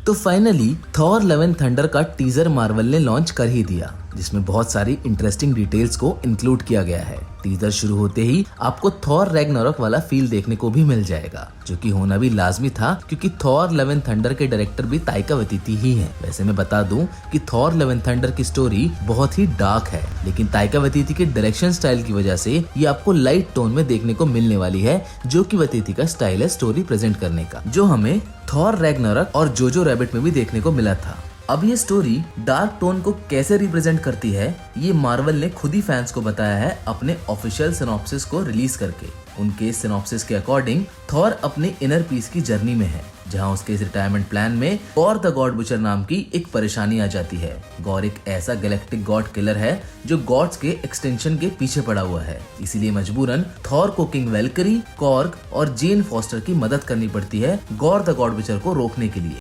तो finally Thor love and thunder का teaser Marvel ने लॉन्च कर ही दिया, जिसमें बहुत सारी इंटरेस्टिंग डिटेल्स को इंक्लूड किया गया है। टीजर शुरू होते ही आपको थॉर रैग्नारोक वाला फील देखने को भी मिल जाएगा, जो कि होना भी लाजमी था क्योंकि थॉर लव एंड थंडर के डायरेक्टर भी ताइका वाइटिटी ही हैं। वैसे मैं बता दूं कि थॉर लव एंड थंडर की स्टोरी बहुत ही डार्क है, लेकिन ताइका वाइटिटी के डायरेक्शन स्टाइल की वजह से ये आपको लाइट टोन में देखने को मिलने वाली है, जो कि वाइटिटी का स्टाइल है स्टोरी प्रेजेंट करने का, जो हमें थॉर रैग्नारोक और जोजो रैबिट में भी देखने को मिला था। अब ये स्टोरी डार्क टोन को कैसे रिप्रेजेंट करती है, ये मार्वल ने खुद ही फैंस को बताया है अपने ऑफिशियल सिनॉप्सिस को रिलीज करके। उनके सिनॉप्सिस के अकॉर्डिंग थॉर अपने इनर पीस की जर्नी में है, जहां उसके इस रिटायरमेंट प्लान में गॉर द गॉड बुचर नाम की एक परेशानी आ जाती है। गॉर एक ऐसा गैलेक्टिक गॉड किलर है जो गॉड्स के एक्सटेंशन के पीछे पड़ा हुआ है, इसीलिए मजबूरन थॉर को किंग वेलकरी, कॉर्ग और जेन फॉस्टर की मदद करनी पड़ती है गॉर द गॉड बुचर को रोकने के लिए।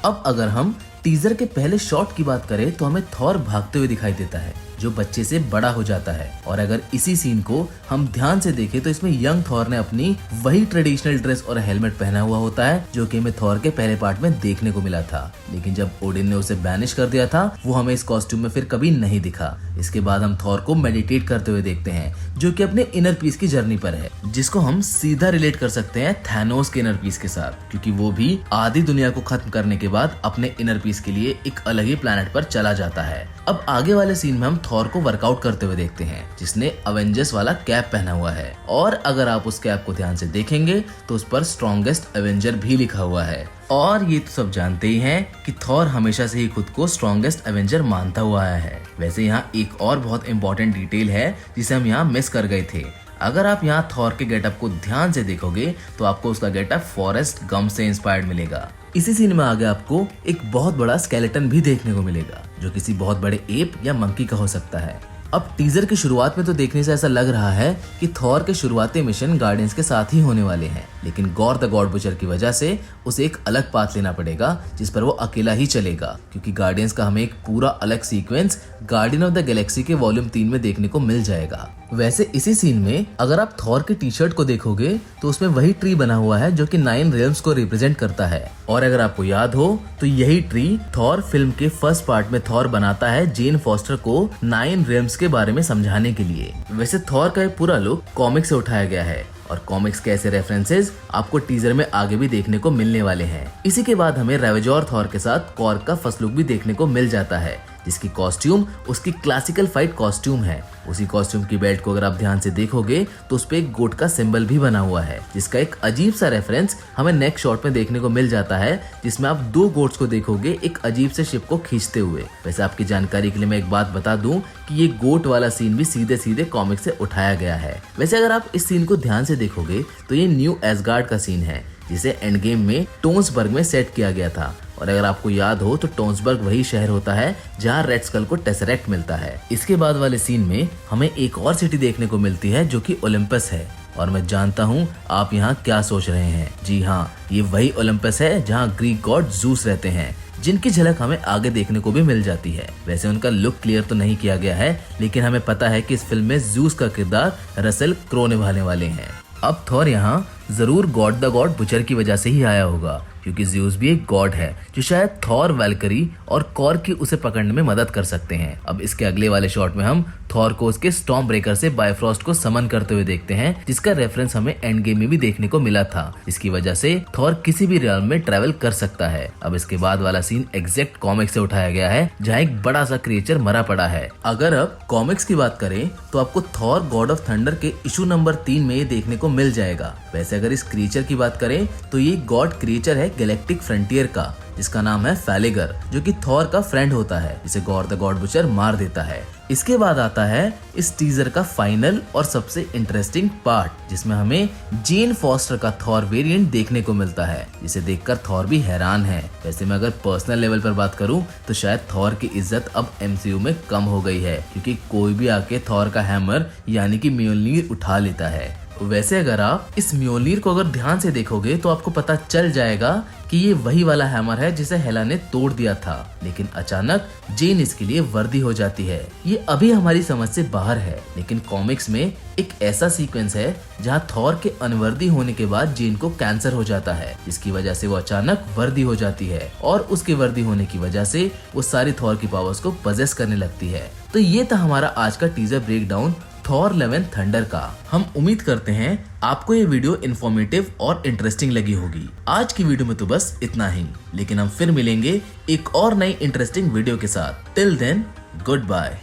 अब अगर हम टीजर के पहले शॉट की बात करें तो हमें थॉर भागते हुए दिखाई देता है, जो बच्चे से बड़ा हो जाता है। और अगर इसी सीन को हम ध्यान से देखें तो इसमें यंग थॉर ने अपनी वही ट्रेडिशनल ड्रेस और हेलमेट पहना हुआ होता है, जो कि हमें थॉर के पहले पार्ट में देखने को मिला था। लेकिन जब ओडिन ने उसे बैनिश कर दिया था, वो हमें इस कॉस्ट्यूम में फिर कभी नहीं दिखा। इसके बाद हम थॉर को मेडिटेट करते हुए देखते हैं, जो कि अपने इनर पीस की जर्नी पर है, जिसको हम सीधा रिलेट कर सकते हैं थैनोस के इनर पीस के साथ, क्योंकि वो भी आधी दुनिया को खत्म करने के बाद अपने इनर पीस के लिए एक अलग ही प्लेनेट पर चला जाता है। अब आगे वाले सीन में हम थॉर को वर्कआउट करते हुए देखते हैं, जिसने अवेंजर्स वाला कैप पहना हुआ है, और अगर आप उस कैप को ध्यान से देखेंगे तो उस पर स्ट्रॉन्गेस्ट एवेंजर भी लिखा हुआ है। और ये तो सब जानते ही हैं कि थॉर हमेशा से ही खुद को स्ट्रॉन्गेस्ट एवेंजर मानता हुआ आया है। वैसे यहाँ एक और बहुत इंपॉर्टेंट डिटेल है जिसे हम यहाँ मिस कर गए थे। अगर आप यहाँ थॉर के गेटअप को ध्यान से देखोगे तो आपको उसका गेटअप फॉरेस्ट गम्प से इंस्पायर्ड मिलेगा। इसी सीन में आगे आपको एक बहुत बड़ा स्केलेटन भी देखने को मिलेगा, जो किसी बहुत बड़े एप या मंकी का हो सकता है। अब टीजर की शुरुआत में तो देखने से ऐसा लग रहा है कि थॉर के शुरुआती मिशन गार्डियंस के साथ ही होने वाले हैं, लेकिन गॉर द गॉड बुचर की वजह से उसे एक अलग पाथ लेना पड़ेगा, जिस पर वो अकेला ही चलेगा, क्योंकि गार्डियंस का हमें एक पूरा अलग sequence guardian of the Galaxy के वॉल्यूम 3 में देखने को मिल जाएगा। वैसे इसी सीन में अगर आप थॉर की टी शर्ट को देखोगे तो उसमें वही ट्री बना हुआ है जो कि 9 रेल्म्स को रिप्रेजेंट करता है। और अगर आपको याद हो तो यही ट्री थॉर फिल्म के फर्स्ट पार्ट में थॉर बनाता है जेन फॉस्टर को 9 रेल्म्स के बारे में समझाने के लिए। वैसे थॉर का एक पूरा लुक कॉमिक से उठाया गया है, और कॉमिक्स के ऐसे रेफरेंसेस आपको टीजर में आगे भी देखने को मिलने वाले हैं। इसी के बाद हमें रेवेजोर थॉर के साथ कॉर्ग का फर्स्ट लुक भी देखने को मिल जाता है, जिसकी कॉस्ट्यूम उसकी क्लासिकल फाइट कॉस्ट्यूम है। उसी कॉस्ट्यूम की बेल्ट को अगर आप ध्यान से देखोगे तो उस पे एक गोट का सिंबल भी बना हुआ है, जिसका एक अजीब सा रेफरेंस हमें नेक्स्ट शॉट में देखने को मिल जाता है, जिसमें आप 2 गोट्स को देखोगे एक अजीब से शिप को खींचते हुए। वैसे आपकी जानकारी के लिए मैं एक बात बता दूं कि ये गोट वाला सीन भी सीधे सीधे कॉमिक से उठाया गया है। वैसे अगर आप इस सीन को ध्यान से देखोगे तो ये न्यू एसगार्ड का सीन है, जिसे एंड गेम में टोन्सबर्ग में सेट किया गया था। और अगर आपको याद हो तो टोन्सबर्ग वही शहर होता है जहां रेड स्कल को टेसरेक्ट मिलता है। इसके बाद वाले सीन में हमें एक और सिटी देखने को मिलती है, जो कि ओलंपस है। और मैं जानता हूँ आप यहाँ क्या सोच रहे हैं। जी हाँ, ये वही ओलंपस है जहाँ ग्रीक गॉड जूस रहते हैं, जिनकी झलक हमें आगे देखने को भी मिल जाती है। वैसे उनका लुक क्लियर तो नहीं किया गया है, लेकिन हमें पता है कि इस फिल्म में जूस का किरदार रसेल क्रो निभाने वाले हैं। अब थॉर यहाँ जरूर गॉड द गॉड बुचर की वजह से ही आया होगा, क्योंकि ज़्यूस भी एक गॉड है जो शायद थॉर, वैल्करी और कॉर्ग की उसे पकड़ने में मदद कर सकते हैं। अब इसके अगले वाले शॉट में हम थॉर को उसके स्टॉर्म ब्रेकर से बायफ्रॉस्ट को समन करते हुए देखते हैं, जिसका रेफरेंस हमें एंड गेम में भी देखने को मिला था, जिसकी वजह से थॉर किसी भी रियल्म में ट्रेवल कर सकता है। अब इसके बाद वाला सीन एग्जैक्ट कॉमिक्स से उठाया गया है, जहाँ एक बड़ा सा क्रिएचर मरा पड़ा है। अगर अब कॉमिक्स की बात करें तो आपको थॉर गॉड ऑफ थंडर के इशू नंबर 3 में ये देखने को मिल जाएगा। वैसे अगर इस क्रिएचर की बात करें तो ये गॉड क्रिएचर है गैलेक्टिक फ्रंटियर का, जिसका नाम है फैलेगर, जो कि थॉर का फ्रेंड होता है, जिसे गॉर द गॉड बुचर मार देता है। इसके बाद आता है इस टीजर का फाइनल और सबसे इंटरेस्टिंग पार्ट, जिसमें हमें जेन फॉस्टर का थॉर वेरिएंट देखने को मिलता है, जिसे देखकर थॉर भी हैरान है। वैसे मैं अगर पर्सनल लेवल पर बात करूं तो शायद थॉर की इज्जत अब एमसीयू में कम हो गई है, क्योंकि कोई भी आके थॉर का हैमर यानी कि म्योल्नीर उठा लेता है। वैसे अगर आप इस म्योलनीर को अगर ध्यान से देखोगे तो आपको पता चल जाएगा कि ये वही वाला हैमर है जिसे हेला ने तोड़ दिया था, लेकिन अचानक जेन इसके लिए वर्दी हो जाती है। ये अभी हमारी समझ से बाहर है, लेकिन कॉमिक्स में एक ऐसा सीक्वेंस है जहाँ थॉर के अनवर्दी होने के बाद जेन को कैंसर हो जाता है, जिसकी वजह से वो अचानक वर्दी हो जाती है और उसके वर्दी होने की वजह से वो सारी थॉर की पावर्स को पजेस करने लगती है। तो ये था हमारा आज का teaser breakdown Thor love and thunder का। हम उम्मीद करते हैं आपको ये वीडियो इन्फॉर्मेटिव और इंटरेस्टिंग लगी होगी। आज की वीडियो में तो बस इतना ही, लेकिन हम फिर मिलेंगे एक और नई इंटरेस्टिंग वीडियो के साथ। Till then, good bye.